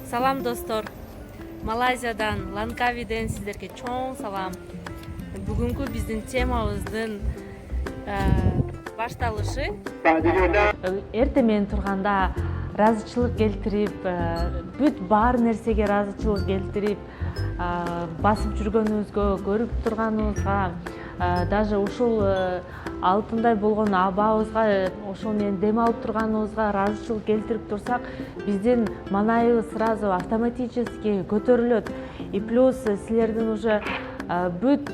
Салам достор. Малайзиядан, Ланкавиден сиздерге чоң салам. Бүгүнкү биздин темабыздын башталышы эртең менен турганда ыраазычылык келтирип, бүт баар нерсеге ыраазычылык келтирип, басып жүргөнүбүзгө, көрүп турганыбызга, даже ушул алтындай болгон абабызга, ошол менен дем алып турганыбызга ыраазычылык келтирип турсак, биздин маанайыбыз сразу автоматически көтөрүлөт. И плюс силердин уже бүт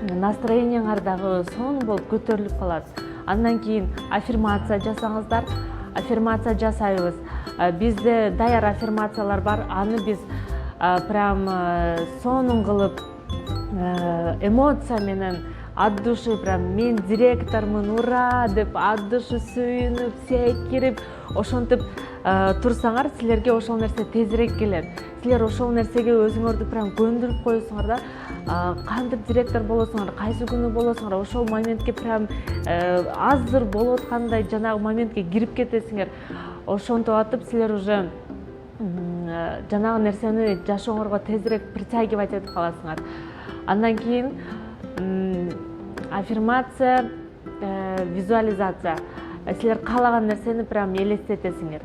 настроениеңар дагы сонун болуп көтөрүлүп калат. Андан кийин аффирмация жасаңыздар. Аффирмация жасайбыз. Бизде даяр аффирмациялар бар. Аны биз прям сонун кылып эмоция менен от души прям мен директормун, ура деп от души сүйүнүп, секирип, ошентип турсаңар, силерге ошол нерсе тезирээк келет. Силер ошол нерсеге өзүңөрдү прям көндүрүп коесуңар да, кантип директор болосуңар, кайсы күнү болосуңар, ошол моментке прям азыр болуп аткандай жанагы моментке кирип кетесиңер. Ошентип атып силер уже жанагы нерсени жашооңорго тезирээк притягивать этип каласыңар. Андан кийин аффирмация, визуализация. Силер каалаган нерсени прям элестетесиңер.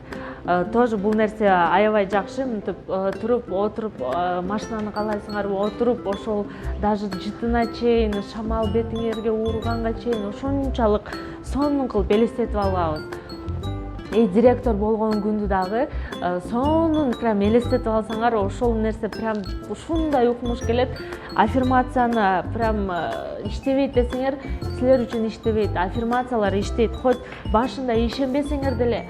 Тоже бул нерсе аябай жакшы. Мынтип туруп, отуруп, машинаны каалайсыңарбы, отуруп, ошол даже жытына чейин, шамал бетиңерге урганга чейин ошончалык сонун кылып элестетип алабыз. Директор болгон күндү дагы сонун прям элестетип алсаңар, ошол нерсе прям ушундай укмуш келет. Аффирмацияны прям иштебейт десеңер, силер үчүн иштебейт. Аффирмациялар иштейт. Хоть башында ишенбесеңер деле,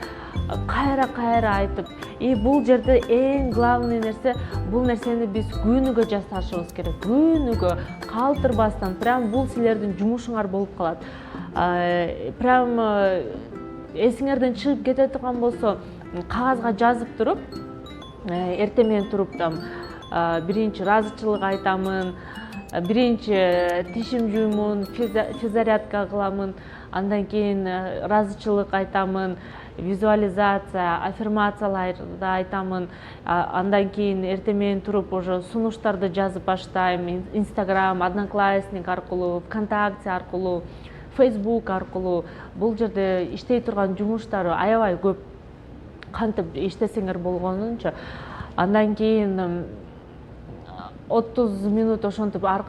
кайра айтып. И бул жерде эң главный нерсе, бул нерсени биз күнүгө жасашыбыз керек. Күнүгө калтырбастан, прям бул силердин жумушуңар болуп калат. Прям эсиңерден чыгып кете турган болсо, кагазга жазып туруп, эртең менен туруп там биринчи ыраазычылык айтамын, биринчи тишим жуймун, физзарядка кыламын, андан кийин ыраазычылык айтамын, визуализация, аффирмацияларды айтамын, андан кийин эртең менен туруп уже сунуштарды жазып баштайм, Instagram, Одноклассник аркылуу, ВКонтакте аркылуу, Facebook аркылуу. Бул жерде иштей турган жумуштар аябай көп. Кантип иштесеңер болгонунча. Андан кийин 30 минут ошентип ар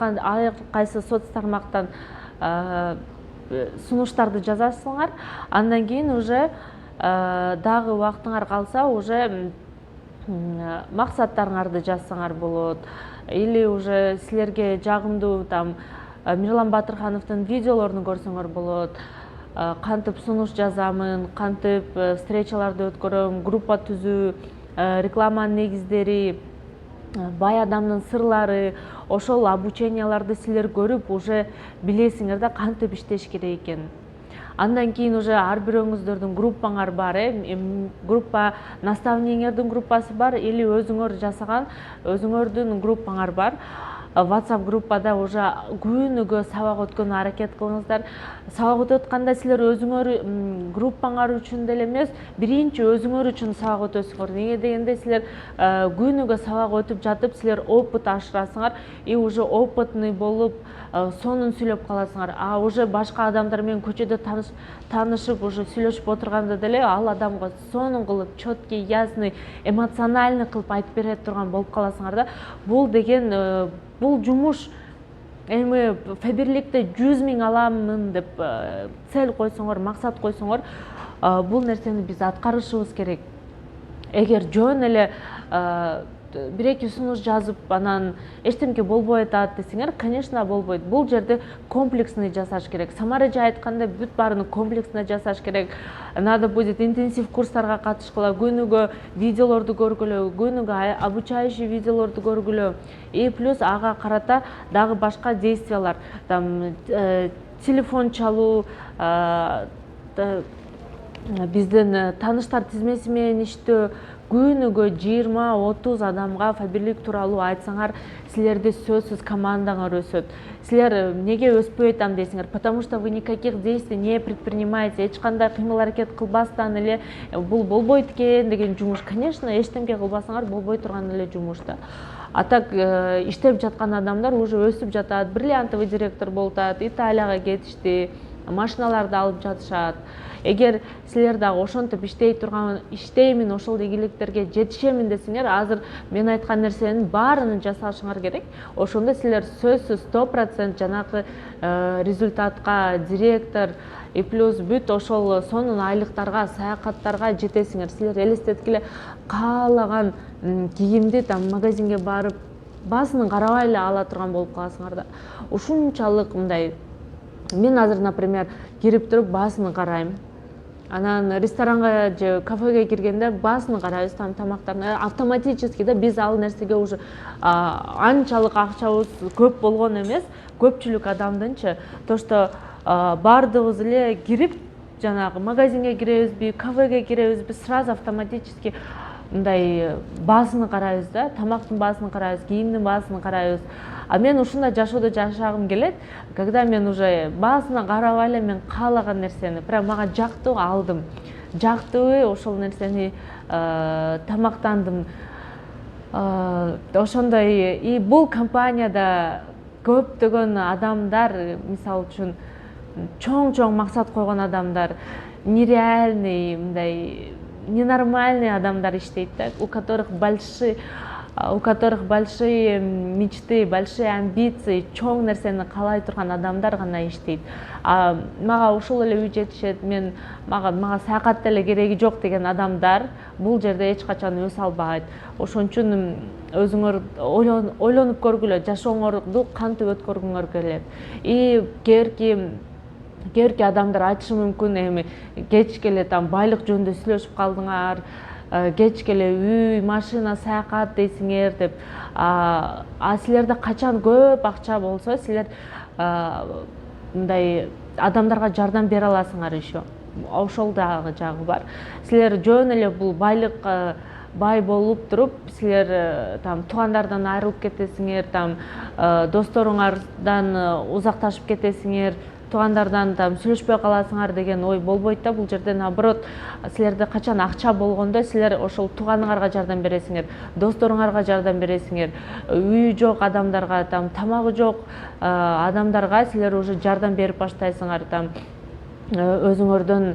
кайсы соц тармактан сунуштарды жазасыңар. Андан кийин уже дагы убактыңар калса, уже максаттарыңарды жазсаңар болот. Или уже силерге жагымдуу там Мирлан Батырхановдун видеолорун көрсөңөр болот. Кантип сунуш жазамын, кантип встречаларды өткөрөм, группа түзүү, рекламанын негиздери, бай адамдын сырлары, ошол обученияларды силер көрүп, уже билесиңер да кантип иштеш керек экенин. Андан кийин уже ар бирөөңүздөрдүн группаңар бар, группа наставниңердин группасы бар, или өзүңөр жасаган өзүңөрдүн группаңар бар. WhatsApp группада уже күнүгө сабак өткөнгө аракет кылыңыздар. Сабак өтүп атканда силер өзүңөр группаңар үчүн деле эмес, биринчи өзүңөр үчүн сабак өтөсүңөр. Неге дегенде силер күнүгө сабак өтүп жатып, силер опыт ашырасыңар, и уже опытный болуп, сонун сүйлөп каласыңар. Уже башка адамдар менен көчөдө таанышып, уже сүйлөшүп отурганда деле ал адамга сонун кылып, четкий, ясный, эмоциональный кылып айтып бере турган болуп каласыңар да. Бул деген бул жумуш эми Фаберликте 100 000 аламын деп цель койсоңор, максат койсоңор, бул нерсени биз аткарышыбыз керек. Эгер жөн эле бир-эки сунуш жазып, анан эчтемке болбой атат десеңер, конечно, болбойт. Бул жерде комплексный жасаш керек. Самара жай айткандай, бүт баарын комплексно жасаш керек. Надо будет интенсив курстарга катышкыла, күнүгө видеолорду көргүлө, күнүгө обучающий видеолорду көргүлө. И плюс ага карата дагы башка действиялар, там телефон чалуу, биздин тааныштар тизмеси менен иштөө, күнүгө 20-30 адамга фаберлик тууралуу айтсаңар, силерде сөзсүз командаңар өсөт. Силер неге өспөй атам дейсиңер? Потому что вы никаких действий не предпринимаете. Эч кандай кыймыл аракет кылбастан эле бул болбойт экен деген жумуш. Конечно, эчтемке кылбасаңар болбой турган эле жумуш да. А так иштеп жаткан адамдар уже өсүп жатат. Бриллиантовый директор болуп атат, Италияга кетишти, машиналарды алып жатышат. Эгер силер дагы ошентип иштеймин, ошол ийгиликтерге жетишемин десеңер, азыр мен айткан нерсенин баарынын жасашыңар керек. Ошондо силер сөзсүз 100% жанагы результатка, директор и плюс бүт ошол сонун айлыктарга, саякаттарга жетесиңер. Силер элестеткиле каалаган кийимди там магазинге барып баасынын карабай эле ала турган болуп каласыңар да. Ушунчалык мындай. Мен азыр, например, кирип туруп баасынын карайм. Анан ресторанга же кафеге киргенде баасынын карайбыз, тамактарын автоматически да биз ал нерсеге уже анчалык акчабыз көп болгон эмес. Көпчүлүк адамдынчы то, что баардыгыбыз эле кирип жанагы магазинге киребизби, кафеге киребизби, сразу автоматически мындай баасынын карайбыз да, тамактын баасын карайбыз, кийимдин баасын карайбыз. А мен ушундай жашоодо жашагым келет, когда мен уже баасына карабай эле мен каалаган нерсени прям мага жактуу алдым. Жактуу ошол нерсени тамактандым. Ошондой и бул компанияда көптөгөн адамдар, мисалы үчүн чоң максат койгон адамдар, нереальный, мындай ненормальный адамдар иштейт да, у которых большие мечты, большие амбиции, чоң нерсени каалай турган адамдар гана иштейт. Мага ушул эле үй жетишет, мага саякат деле кереги жок деген адамдар бул жерде эч качан өсө албайт. Ошон үчүн өзүңөр ойлонуп көргүлө, жашооңорду кантип өткөргүңөр келет. И кээрки адамдар айтышы мүмкүн, эми кечке эле там байлык жөнүндө сүйлөшүп калдыңар, кечке эле үй, машина, саякат дейсиңер деп. Силерде качан көп акча болсо, силер мындай адамдарга жардам бере аласыңар еще. Ошол дагы жагы бар. Силер жөн эле бул байлык бай болуп туруп, силер там туугандардан айрылып кетесиңер, там досторуңардан узакташып кетесиңер, туугандардан там сүйлөшпөй каласыңар деген ой болбойт да. Бул жерде наоборот, силерде качан акча болгондо силер ошол тууганыңарга жардам бересиңер, досторуңарга жардам бересиңер, үйү жок адамдарга, там тамагы жок адамдарга силер уже жардам берип баштайсыңар, там өзүңөрдөн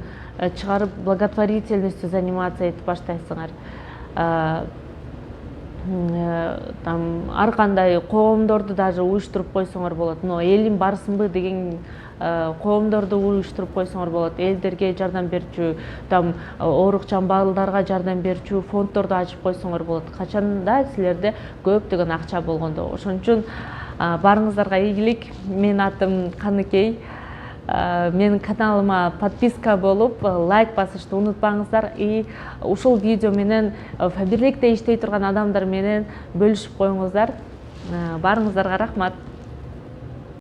чыгарып благотворительностью заниматься этип баштайсыңар. Там ар кандай коомдорду даже уюштуруп койсоңор болот. Но элим барсынбы деген коомдорду уюштуруп койсоңор болот. Элдерге жардам берчү, там оорукчан балдарга жардам берчү фонддорду ачып койсоңор болот. Качанда силерде көптөгөн акча болгондо. Ошон үчүн баарыңыздарга ийгилик. Менин атым Каныкей. Менин каналыма подписка болуп, лайк басышты унутпаңыздар. И ушул видео менен фаберликте иштей турган адамдар менен бөлүшүп коюңуздар. Баарыңыздарга рахмат.